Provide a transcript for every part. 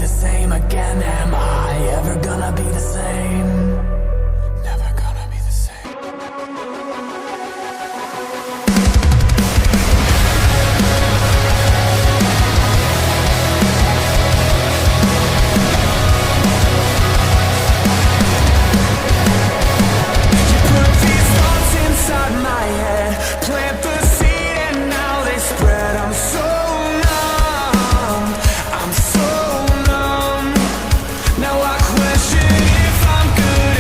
the same again. Am I ever gonna be the same? Never gonna be the same. You put these thoughts inside my head, plant the seed and now they spread. I'm so numb, I'm so numb. Now I question if I'm good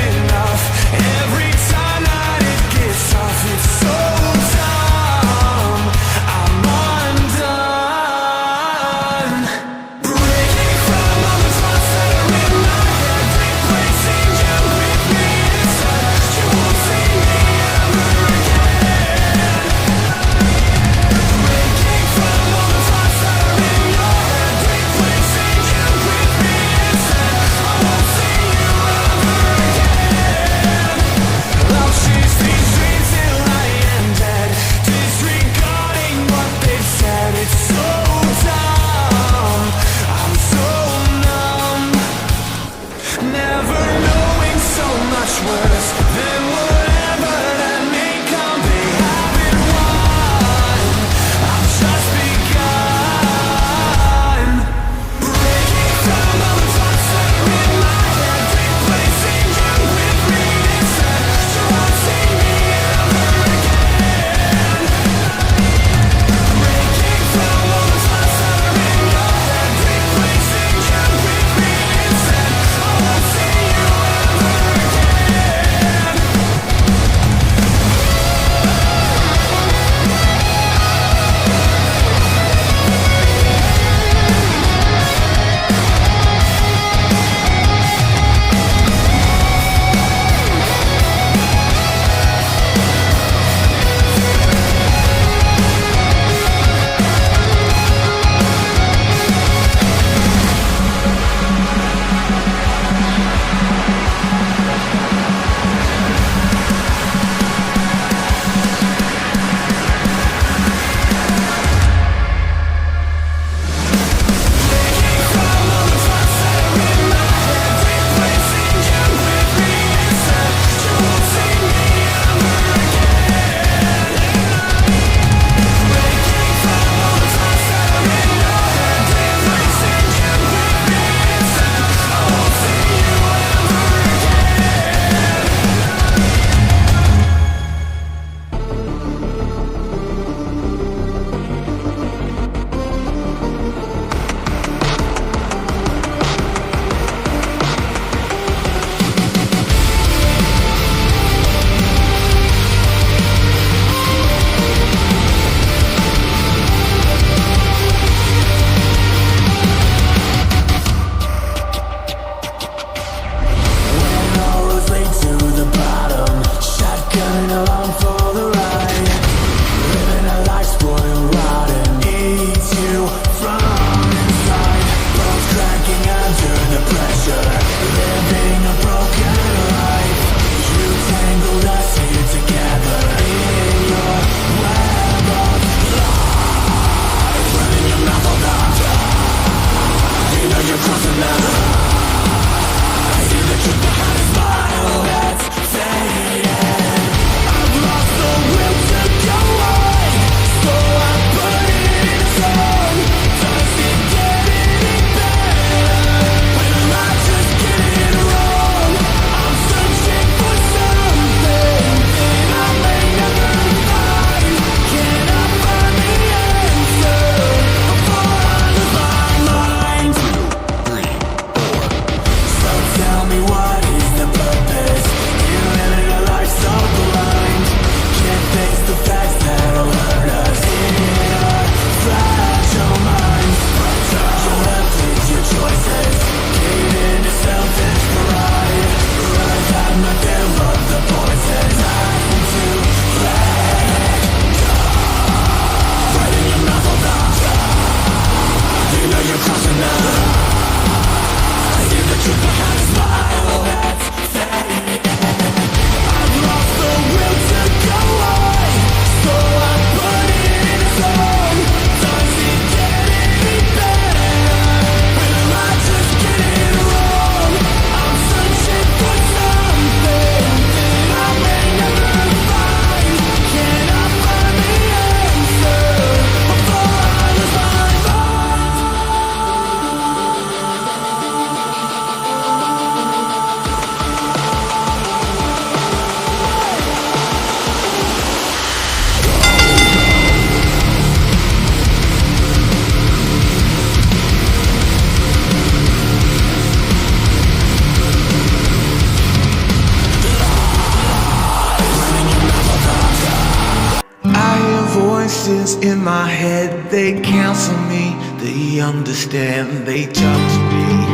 voices in my head, they counsel me, they understand, they talk to me.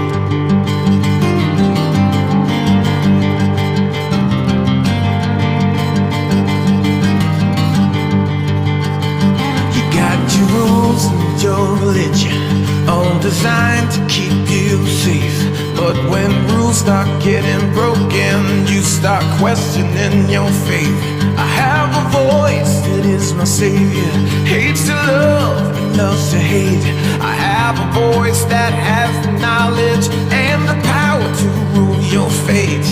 You got your rules and your religion, all designed to keep you safe. But when rules start getting broken, you start questioning your faith. I have a voice that is my savior, hates to love and loves to hate. I have a voice that has the knowledge and the power to rule your fate.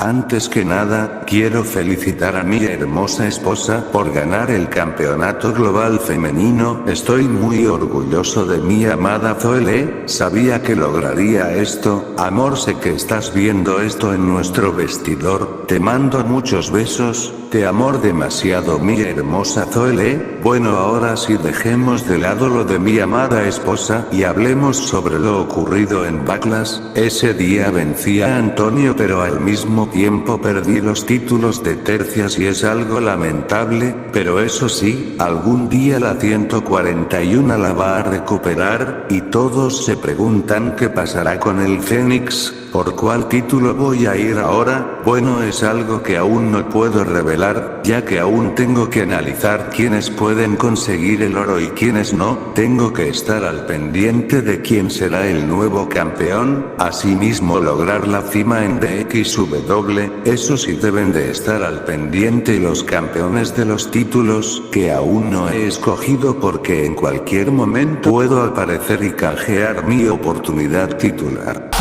Antes que nada, quiero felicitar a mi hermosa esposa por ganar el campeonato global femenino. Estoy muy orgulloso de mi amada Zoe. Sabía que lograría esto. Amor, sé que estás viendo esto en nuestro vestidor. Te mando muchos besos. Te amo demasiado, mi hermosa Zoe. Bueno, ahora sí, dejemos de lado lo de mi amada esposa y hablemos sobre lo ocurrido en Backlash. Ese día vencí a Antonio, pero al mismo tiempo perdí los títulos de tercias y es algo lamentable, pero eso sí, algún día la 141 la va a recuperar, y todos se preguntan qué pasará con el Fénix. ¿Por cuál título voy a ir ahora? Bueno, es algo que aún no puedo revelar, ya que aún tengo que analizar quiénes pueden conseguir el oro y quiénes no. Tengo que estar al pendiente de quién será el nuevo campeón, asimismo lograr la cima en DXW, eso sí deben de estar al pendiente los campeones de los títulos, que aún no he escogido porque en cualquier momento puedo aparecer y canjear mi oportunidad titular.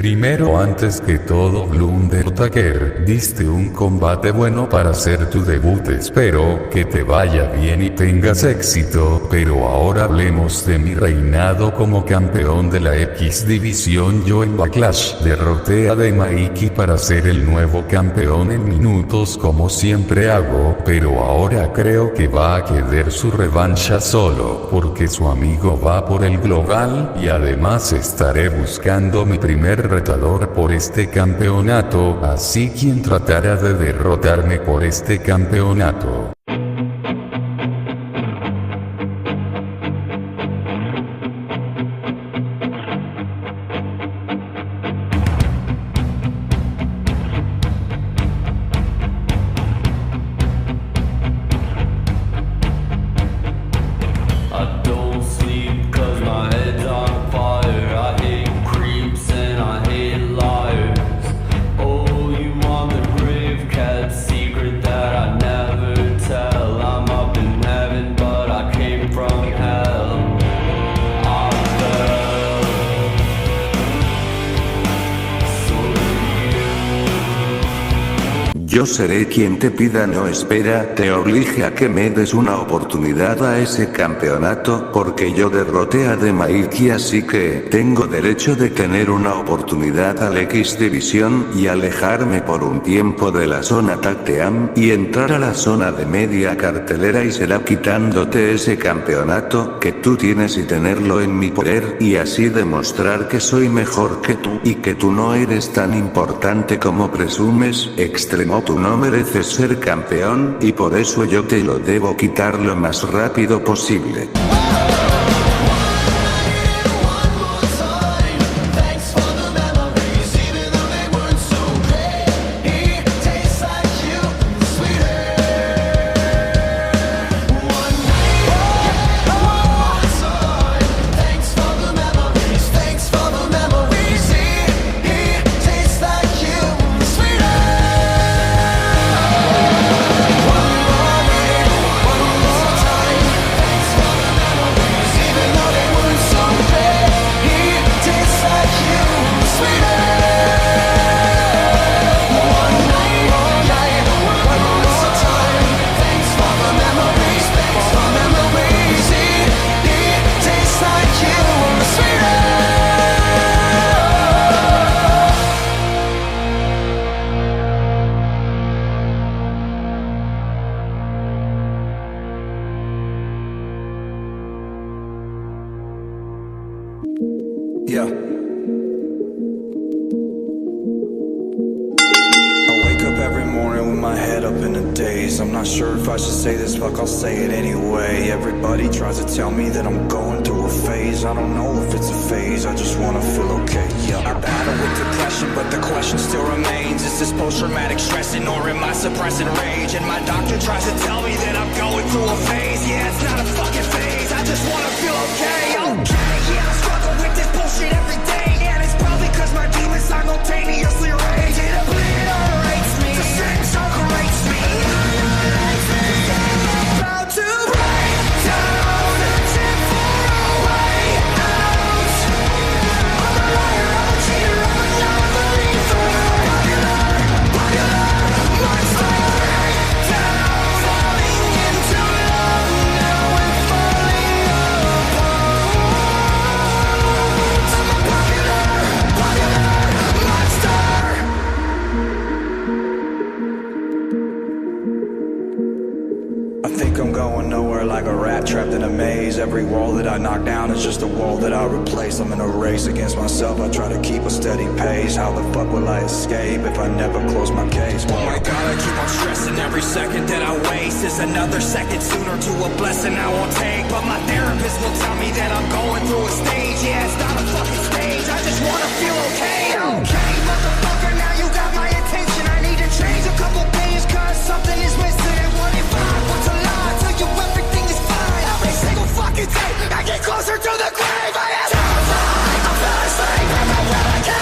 Primero, antes que todo, Undertaker, diste un combate bueno para hacer tu debut. Espero que te vaya bien y tengas éxito, pero ahora hablemos de mi reinado como campeón de la X división. Yo en Backlash derroté a Mikey para ser el nuevo campeón en minutos como siempre hago, pero ahora creo que va a querer su revancha solo, porque su amigo va por el global, y además estaré buscando mi primer retador por este campeonato, así quien tratara de derrotarme por este campeonato. Yo seré quien te pida, no espera, te obligue a que me des una oportunidad a ese campeonato, porque yo derroté a Mikey, así que tengo derecho de tener una oportunidad al X división y alejarme por un tiempo de la zona tag team y entrar a la zona de media cartelera, y será quitándote ese campeonato que tú tienes y tenerlo en mi poder, y así demostrar que soy mejor que tú y que tú no eres tan importante como presumes. Extremo, tú no mereces ser campeón, y por eso yo te lo debo quitar lo más rápido posible. Yeah. I wake up every morning with my head up in a daze. I'm not sure if I should say this, fuck, I'll say it anyway. Everybody tries to tell me that I'm going through a phase. I don't know if it's a phase, I just wanna feel okay. Yeah. I battle with depression, but the question still remains: is this post-traumatic stressing, or am I suppressing rage? And my doctor tries to tell me that I'm going through a phase. Yeah, it's not a fucking phase, I just wanna feel okay. Okay, yeah, I struggle with this bullshit every day, and it's probably cause my demons simultaneously rage. It obliterates me, the disintegrates me. I'm about to break down, searching for a way out. I'm a liar, I'm a cheater, I'm a non-believer. Popular monster, break down, falling into love now and falling apart. I'm a popular monster. I think I'm going nowhere, like a rat trapped in a maze. Every wall that I knock down is just a wall that I replace. I'm in a race against myself, I try to keep a steady pace. How the fuck will I escape if I never close my case? Oh my god, I keep on stressing. Every second that I waste is another second sooner to a blessing I won't take. But my therapist will tell me that I'm going through a stage. Yeah, it's not a fucking stage, I just wanna feel okay. Okay, motherfucker, now you got my attention. I need to change a couple things, cause something is missing. And what if I want to lie, tell you everything is fine? Every single fucking day, I get closer to the grave. I am terrified, I'm fell asleep, I'm not what I can.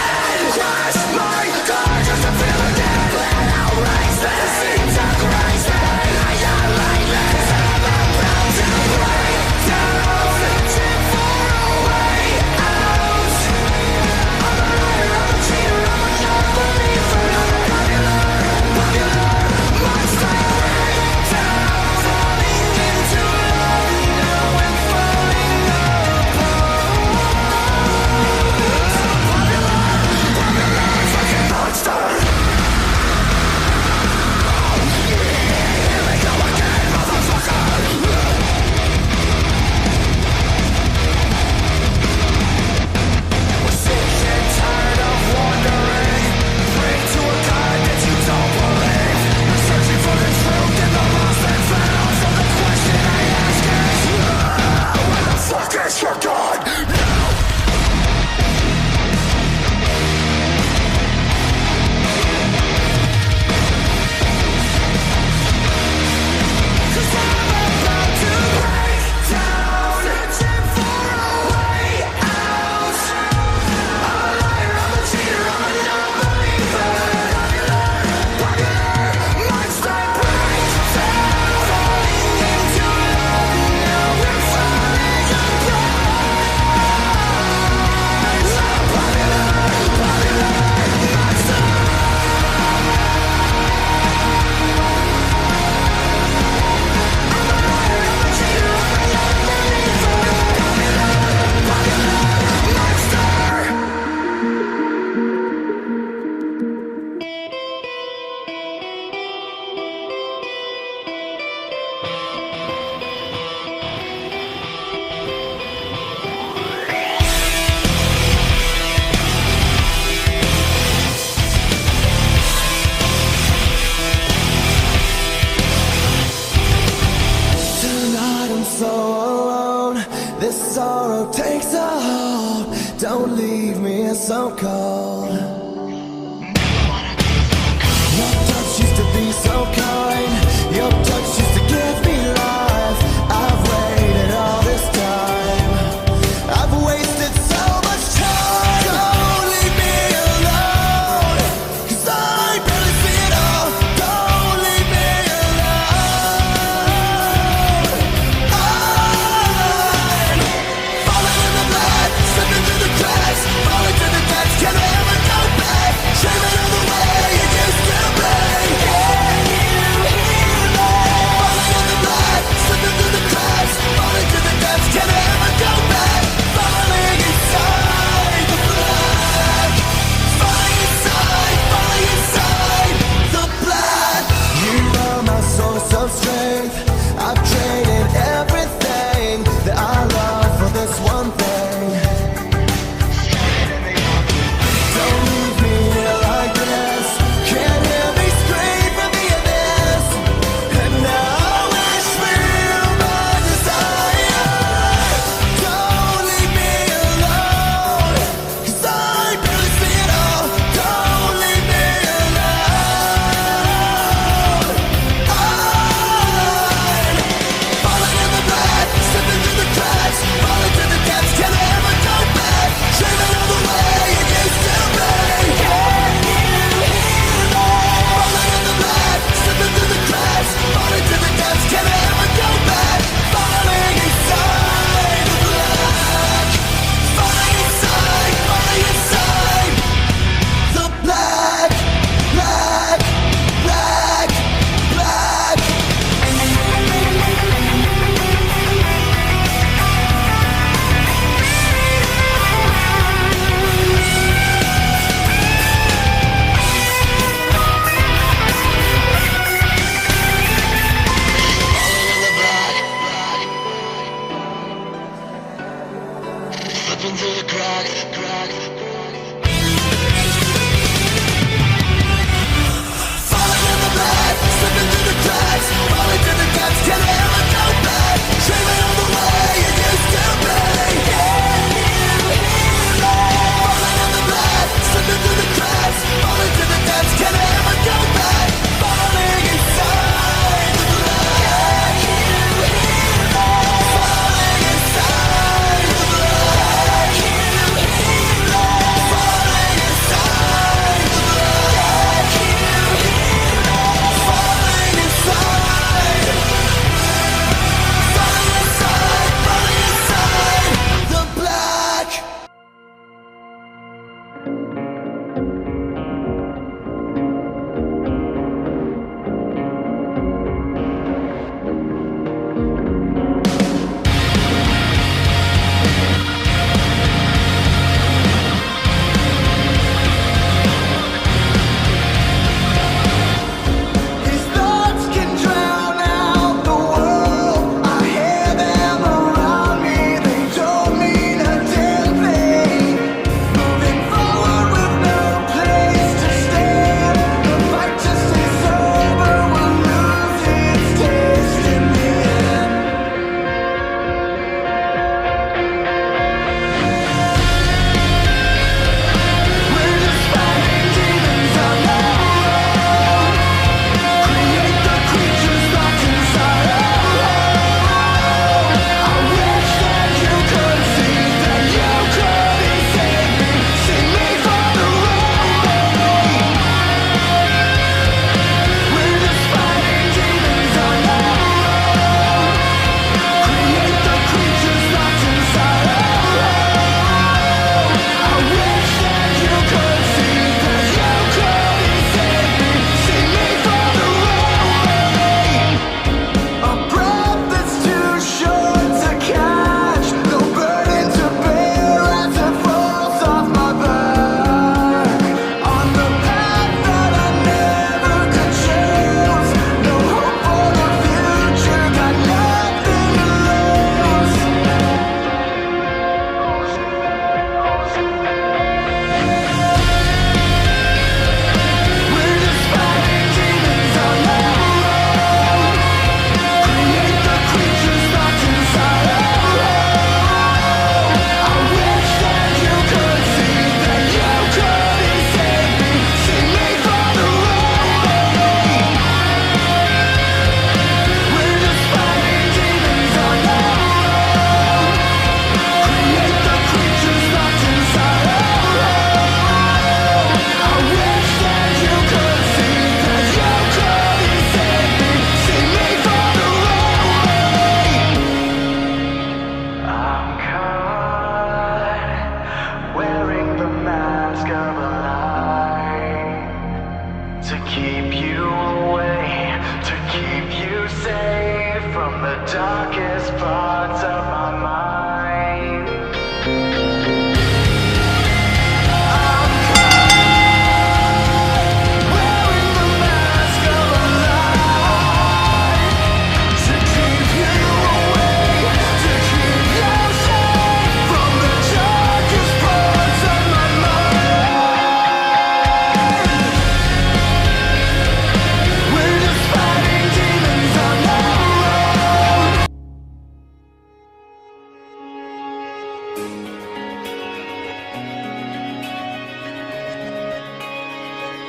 Cross my car just to feel again. Let out race, the seams are crazy. I got lightless, I'm about to break down, searching for a way out. I'm a liar, I'm a cheater. so cold. Your touch used to be so kind. Your touch used to give me life. I've waited all this time. I've wasted so much time. Don't leave me alone, 'cause I barely see it all. Don't leave me alone. I'm falling in the blood, slipping through the cracks, falling to the depths. Can't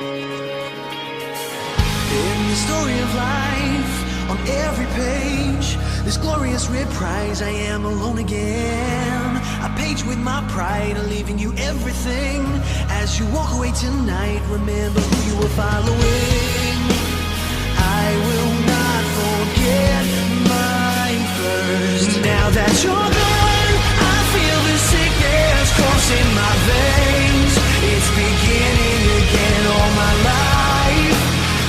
In the story of life, on every page, this glorious reprise, I am alone again. A page with my pride, leaving you everything. As you walk away tonight, remember who you were following. I will not forget my first. Now that you're gone, I feel the sickness coursing my veins. It's beginning again all my life.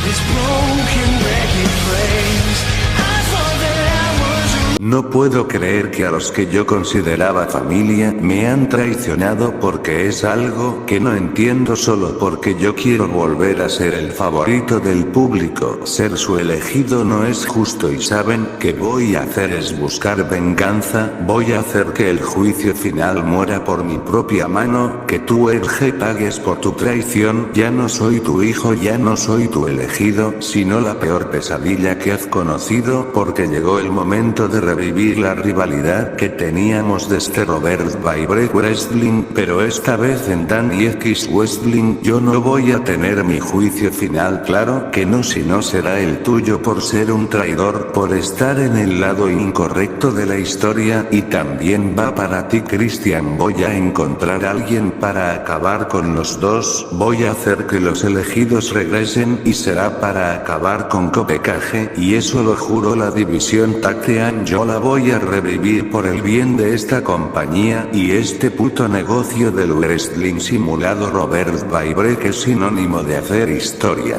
This broken record plays. I thought that I was. No puedo creer que a los que yo consideraba familia me han traicionado porque es algo que no entiendo solo porque yo quiero volver a ser el favorito del público. Ser su elegido no es justo y saben que voy a hacer es buscar venganza, voy a hacer que el juicio final muera por mi propia mano, que tú Erge pagues por tu traición, ya no soy tu hijo, ya no soy tu elegido, sino la peor pesadilla que has conocido porque llegó el momento de revivir la rivalidad que teníamos desde Robert baybreck Wrestling, pero esta vez en Dante X Wrestling. Yo no voy a tener mi juicio final, claro que no, si no será el tuyo por ser un traidor, por estar en el lado incorrecto de la historia, y también va para ti Christian. Voy a encontrar a alguien para acabar con los dos, voy a hacer que los elegidos regresen y será para acabar con Copecaje, y eso lo juro, la división Tactean yo la voy a revivir por el bien de esta compañía y este puto negocio del wrestling simulado. Robert baybreck es sinónimo de hacer historia.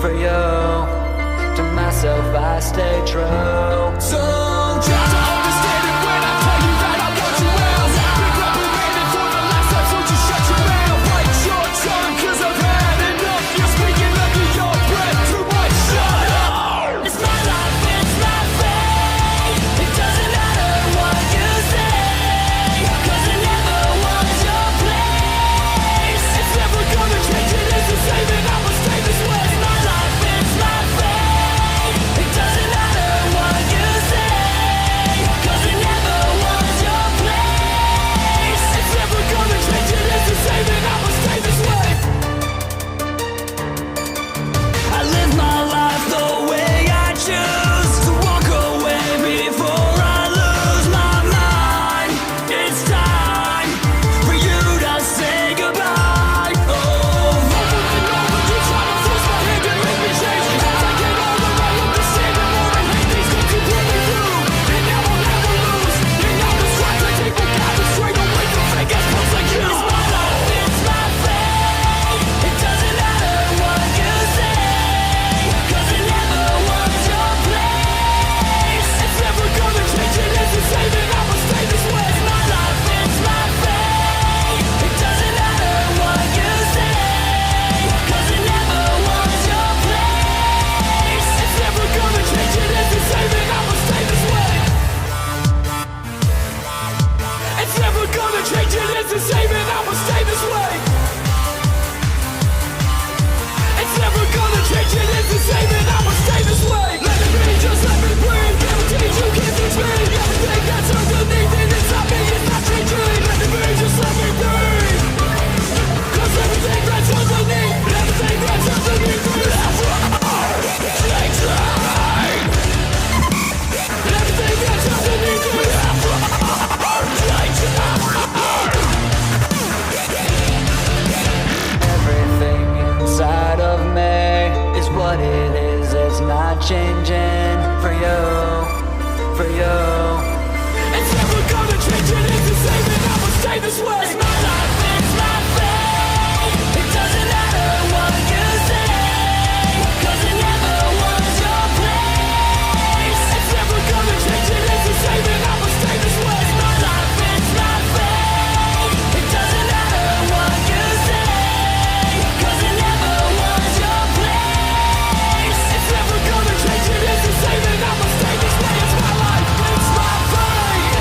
for you. To myself I stay true. So try to understand it when I tell you that I want you out. Big up and waiting for the last time, so just shut your mouth. Bite your tongue, cause I've had enough. You're speaking under your breath, too much, shut up. It's my life, it's my fate. It doesn't matter what you say, cause it never was your place. It's never gonna change, it is the same and I'ma stay this way. It's my life, it's my fate. It doesn't matter what you say, cause it never was your place. It's never gonna change, it is the same and I'ma stay this way. I live my life the way I choose to walk away before I lose my mind. It's time for you to say goodbye. Oh, Over and over you try to force my hand and make me change. As I get older I understand it more and hate these things you put me through. And now I'll never lose. And now the strides I take will guide me straight away from fake ass punks like you. it's my life, it's my fate. It doesn't matter what you say, cause it never was your place. It's never gonna change, it is the same and I'ma stay this way. It's my life, it's my fate. It doesn't matter what you say, cause it never was your place. It's never gonna change, it is the same and I'ma stay this way. It's never gonna change, it is the same and I'ma stay this way. It's never gonna change, it is the same and I'ma stay this way. Let it be, just let me breathe. Guaranteed you can't teach me. Everything that's underneath it inside me is not changing. Let it be, just let me breathe. Cause everything that's underneath, everything that's underneath me is everything that's underneath me is Everything inside of me is what it is. It's not changing for you, for you. It's never gonna change, it is the same and I'ma stay this way. It's my life, it's my fate. It doesn't matter what you say, cause it never was your place. It's never gonna change, it is the same and I'ma stay this way. It's my life, it's my fate. It doesn't matter what you say, cause it never was your place. It's never gonna change, it is the same and I'ma stay this way. It's my life, it's my fate.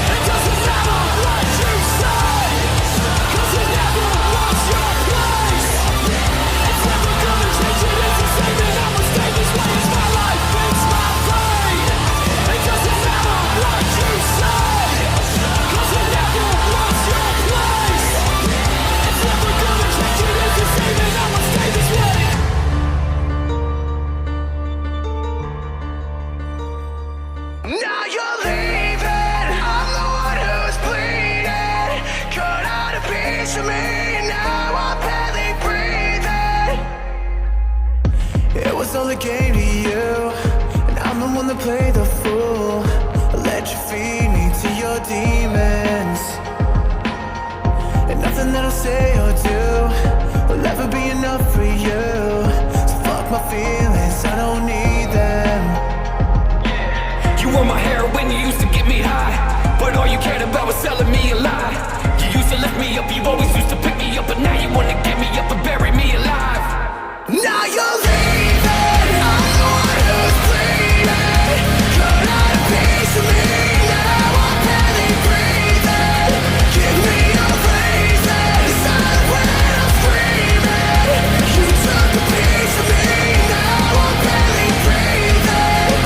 It doesn't matter what you say, cause it never was your place. It's never gonna change, it is the same and I'ma stay this way. It's my life, it's my fate. It doesn't matter what you say, cause it never was your place. It's never gonna change, it is the same and I'ma stay this way. Now you're leaving, I'm the one who's bleeding. Cut out a piece of me, now I'm barely breathing. It was all a game to you, and I'm the one that played the fool. I let you feed me to your demons, and nothing that I'll say or do will ever be enough for you. So fuck my feelings, I don't need them. You were my heroin, you used to get me high, but all you cared about was selling me a lie. You used to lift me up, you always used to pick me up, but now you wanna get me up and bury me alive. Now you're leaving, I'm the one who's bleeding. Cut out a piece of me, now I'm barely breathing. Give me a reason, silent when I'm screaming. You took a piece of me, now I'm barely breathing.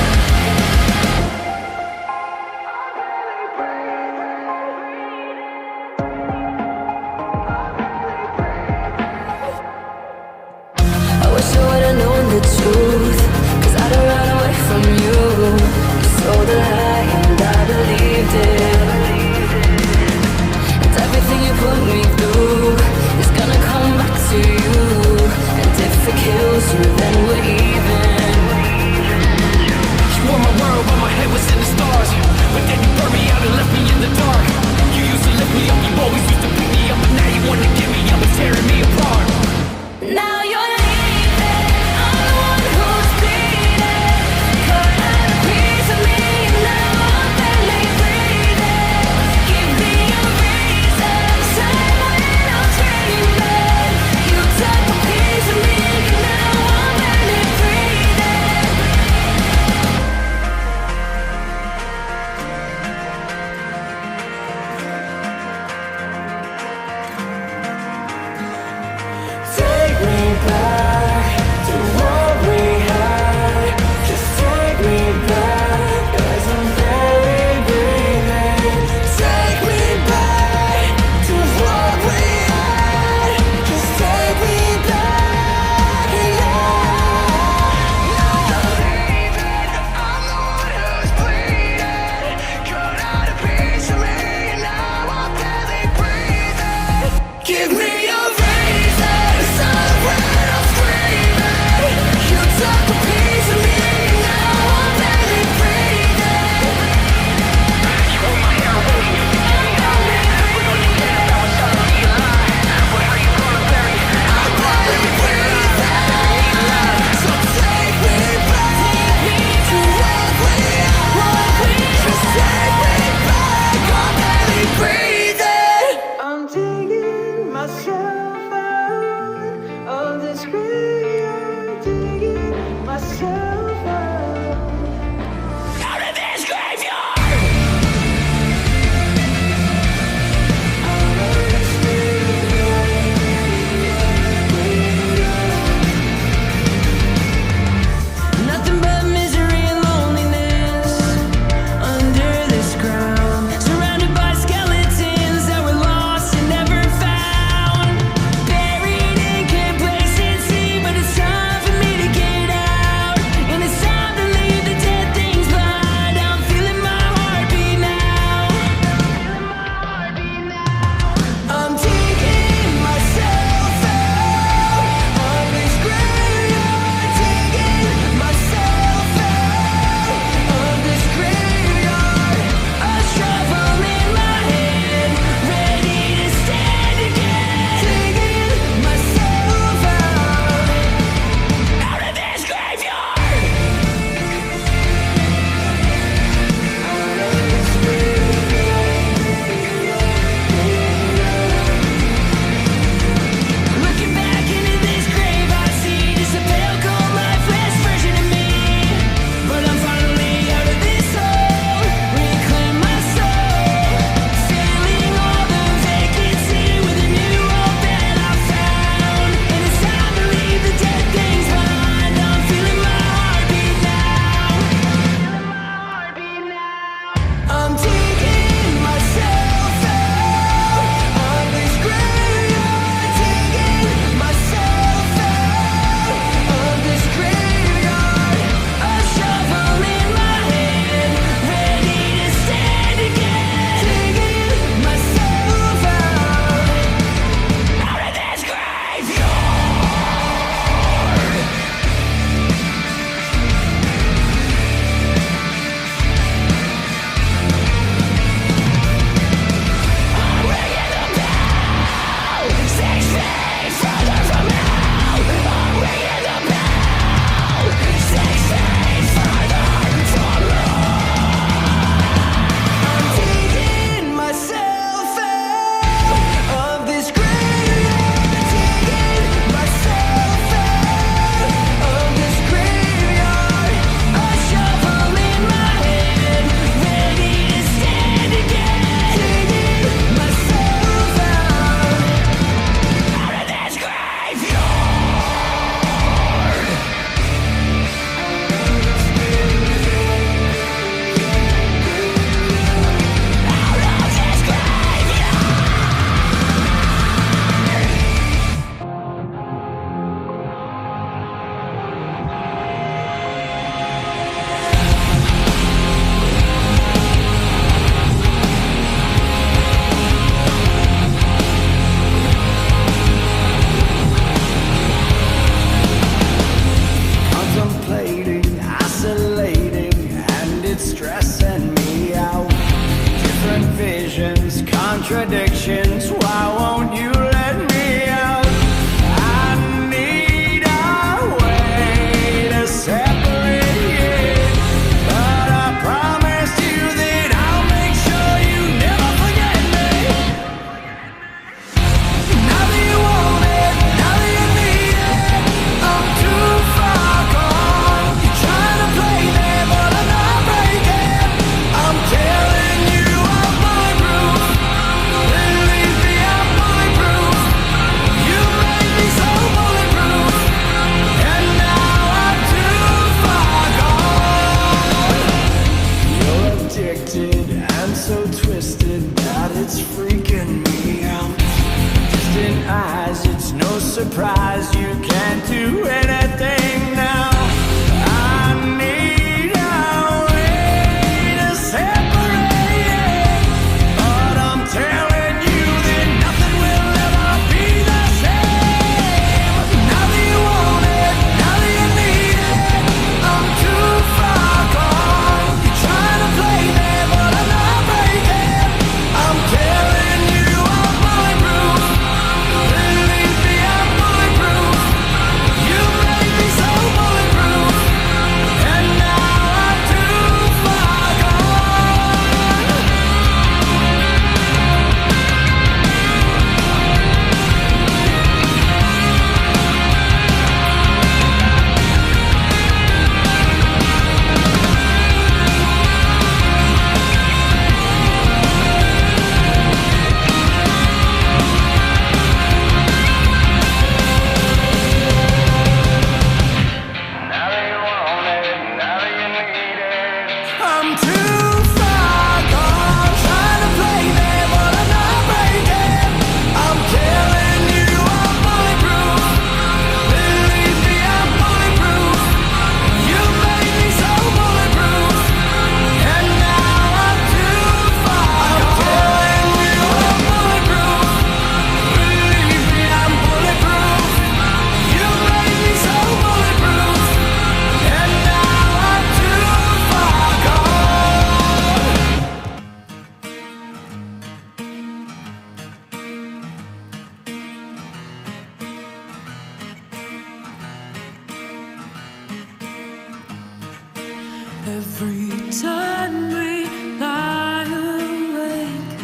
Every time we lie awake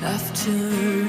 after